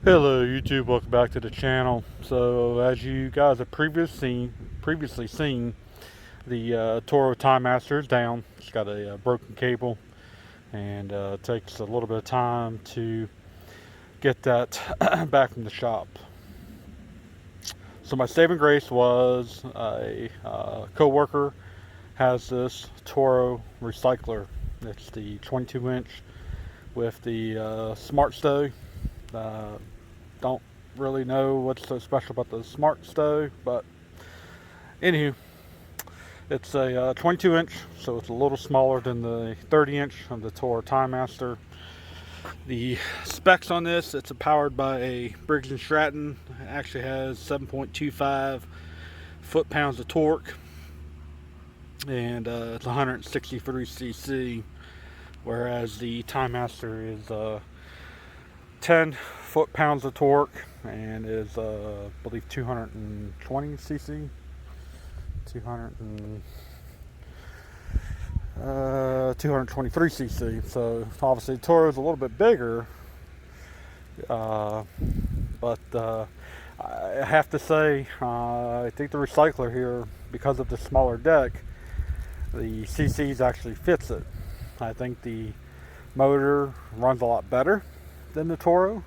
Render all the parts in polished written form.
Hello YouTube, welcome back to the channel. So as you guys have previously seen, the Toro Timemaster is down. It's got a broken cable, and it takes a little bit of time to get that back from the shop. So my saving grace was a co-worker has this Toro Recycler. It's the 22 inch with the smart stow. Uh, don't really know what's so special about the smart stow, but anywho, it's a 22 inch, so it's a little smaller than the 30 inch of the Toro Timemaster. The specs on this, it's powered by a Briggs & Stratton. It actually has 7.25 foot-pounds of torque, and it's 163 cc, whereas the Timemaster is 10 foot-pounds of torque and is I believe 220 cc, 223 cc. So obviously Toro is a little bit bigger, but I have to say I think the Recycler here, because of the smaller deck, the cc's actually fits it. I think the motor runs a lot better than the Toro.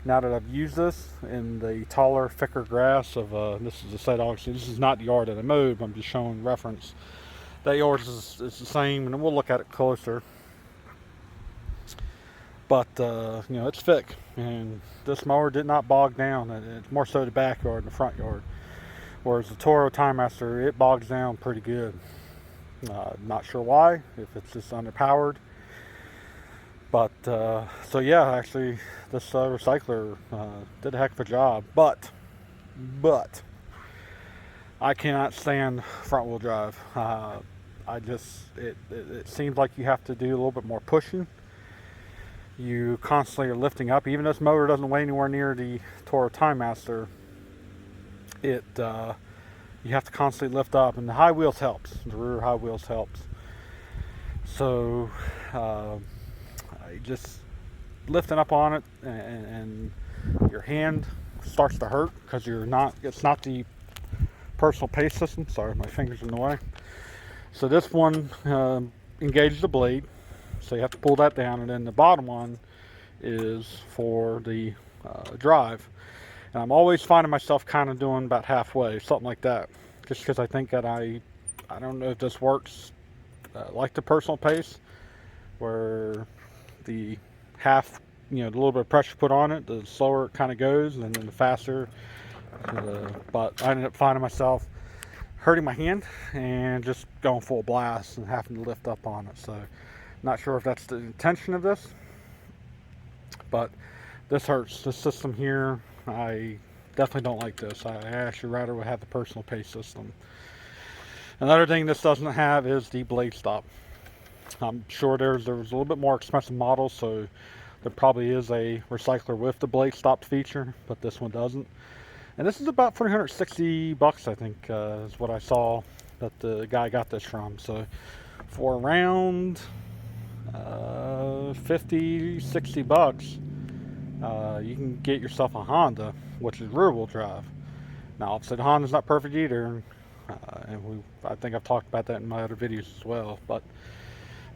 Now that I've used this in the taller, thicker grass of this is the site, obviously this is not the yard that I mowed, but I'm just showing reference. That yard is the same, and we'll look at it closer. But you know, it's thick, and this mower did not bog down. It's more so the backyard and the front yard. Whereas the Toro Timemaster, it bogs down pretty good. Not sure why, if it's just underpowered. But so yeah, actually, this Recycler did a heck of a job. But I cannot stand front wheel drive. It seems like you have to do a little bit more pushing. You constantly are lifting up. Even this motor doesn't weigh anywhere near the Toro Timemaster. You have to constantly lift up, and the high wheels helps. The rear high wheels helps. So just lifting up on it, and your hand starts to hurt because it's not the personal pace system. Sorry, my fingers are in the way. So this one engages the blade, so you have to pull that down, and then the bottom one is for the drive. And I'm always finding myself kind of doing about halfway, something like that, just because I think that I don't know if this works like the personal pace, where the half, the little bit of pressure put on it, the slower it kind of goes, and then the faster. But I ended up finding myself hurting my hand and just going full blast and having to lift up on it. So not sure if that's the intention of this, but this hurts. This system here, I definitely don't like this. I actually rather would have the personal pace system. Another thing this doesn't have is the blade stop. I'm sure there was a little bit more expensive model, so there probably is a Recycler with the blade stop feature, but this one doesn't. And this is about $360, I think, is what I saw that the guy got this from. So for around 50, 60 bucks, you can get yourself a Honda, which is rear wheel drive. Now, obviously the Honda's not perfect either, and I think I've talked about that in my other videos as well, but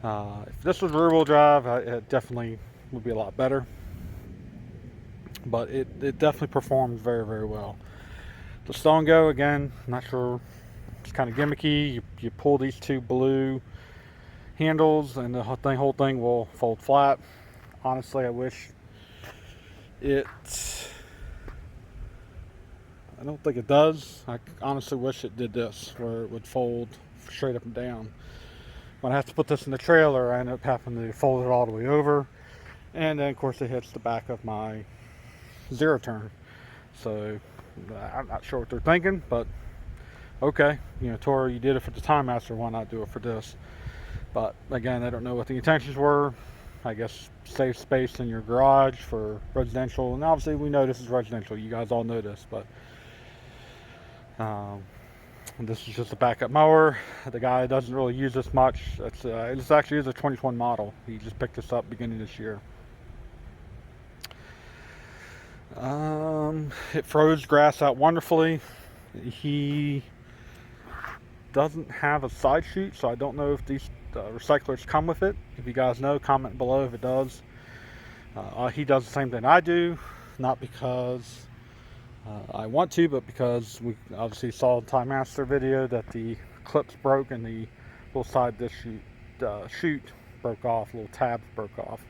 if this was rear wheel drive, it definitely would be a lot better. But it definitely performs very, very well. The stow and go, again, not sure, it's kind of gimmicky. You pull these two blue handles, and the whole thing will fold flat. Honestly, I don't think it does. I honestly wish it did this, where it would fold straight up and down. When I have to put this in the trailer, I end up having to fold it all the way over, and then of course it hits the back of my zero turn. So I'm not sure what they're thinking, but okay, Toro, you did it for the Timemaster, why not do it for this? But again, I don't know what the intentions were. I guess save space in your garage for residential, and obviously we know this is residential, you guys all know this, but this is just a backup mower. The guy doesn't really use this much. This actually is a 2021 model. He just picked this up beginning this year. It froze grass out wonderfully. He doesn't have a side chute, so I don't know if these recyclers come with it. If you guys know, comment below if it does. He does the same thing I do, not because I want to, but because we obviously saw the Timemaster video that the clips broke and the little side dish chute broke off, little tabs broke off.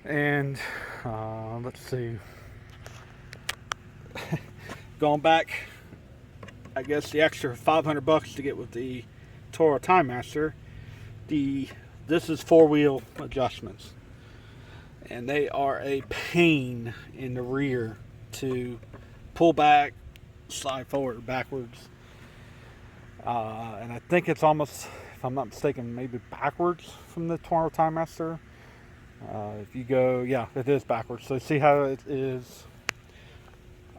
And let's see, going back, I guess the extra $500 to get with the Toro Timemaster, this is 4-wheel adjustments, and they are a pain in the rear to pull back, slide forward, backwards, and I think it's almost, if I'm not mistaken, maybe backwards from the Toro Timemaster. If you go, yeah, it is backwards. So see how it is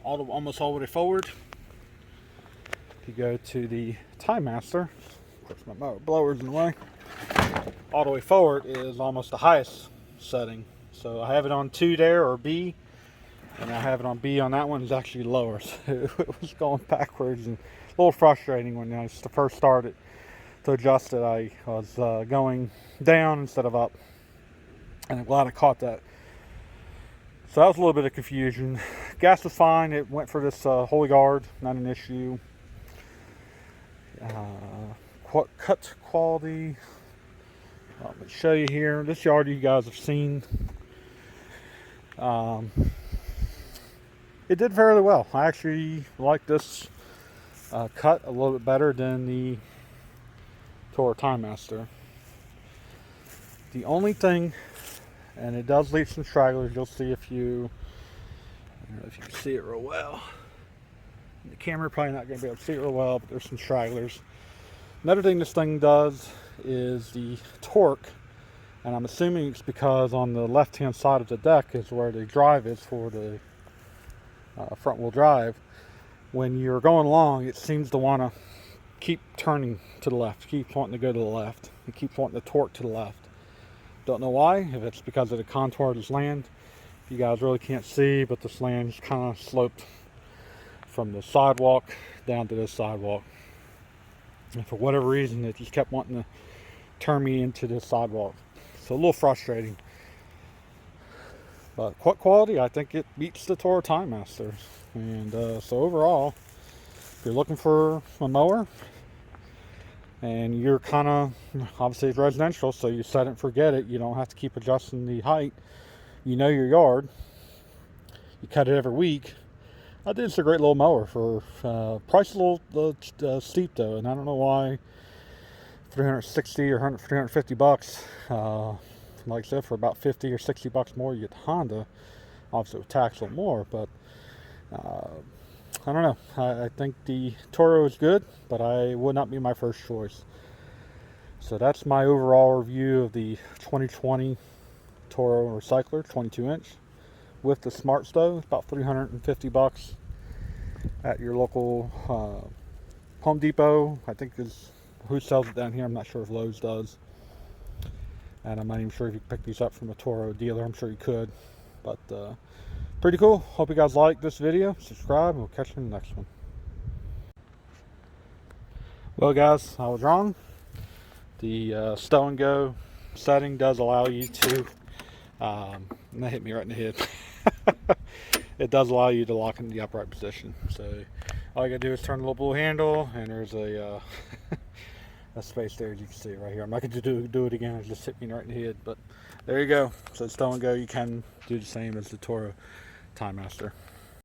almost all the way forward. If you go to the Timemaster, of course my blower's in the way, all the way forward is almost the highest setting. So I have it on 2 there, or B, and I have it on B on that one. Is actually lower, so it was going backwards and a little frustrating when I first started to adjust it. I was going down instead of up. And I'm glad I caught that. So that was a little bit of confusion. Gas was fine. It went for this Holy Guard, not an issue. Cut quality. Let me show you here. This yard you guys have seen. It did fairly well. I actually like this cut a little bit better than the Toro Timemaster. The only thing, and it does leave some stragglers. You'll see if you, I don't know if you can see it real well. The camera probably not going to be able to see it real well, but there's some stragglers. Another thing this thing does is the torque, and I'm assuming it's because on the left-hand side of the deck is where the drive is for the front-wheel drive. When you're going along, it seems to want to keep turning to the left, keeps wanting to go to the left, it keeps wanting to torque to the left. Don't know why, if it's because of the contour of this land. You guys really can't see, but this land is kind of sloped from the sidewalk down to this sidewalk. And for whatever reason, it just kept wanting to turn me into this sidewalk. So a little frustrating. But quality, I think it beats the Toro Timemaster. And so overall, if you're looking for a mower, and you're kind of, obviously it's residential, so you set it and forget it. You don't have to keep adjusting the height. You know your yard. You cut it every week. I think it's a great little mower for price a little steep though, and I don't know why. 360 or 350 bucks. Like I said, for about 50 or 60 bucks more, you get the Honda. Obviously, with tax a little more, but I don't know. I think the Toro is good, but I would not be my first choice. So that's my overall review of the 2020 Toro Recycler 22-inch with the Smart Stove. About 350 bucks at your local Home Depot. I think is who sells it down here. I'm not sure if Lowe's does, and I'm not even sure if you can pick these up from a Toro dealer. I'm sure you could, but pretty cool. Hope you guys like this video. Subscribe, and we'll catch you in the next one. Well guys, I was wrong. The stow and go setting does allow you to, and that hit me right in the head. It does allow you to lock in the upright position. So all you gotta do is turn the little blue handle, and there's a space there, as you can see right here. I'm not gonna do it again. It just hit me right in the head, but there you go. So stow and go, you can do the same as the Toro Timemaster.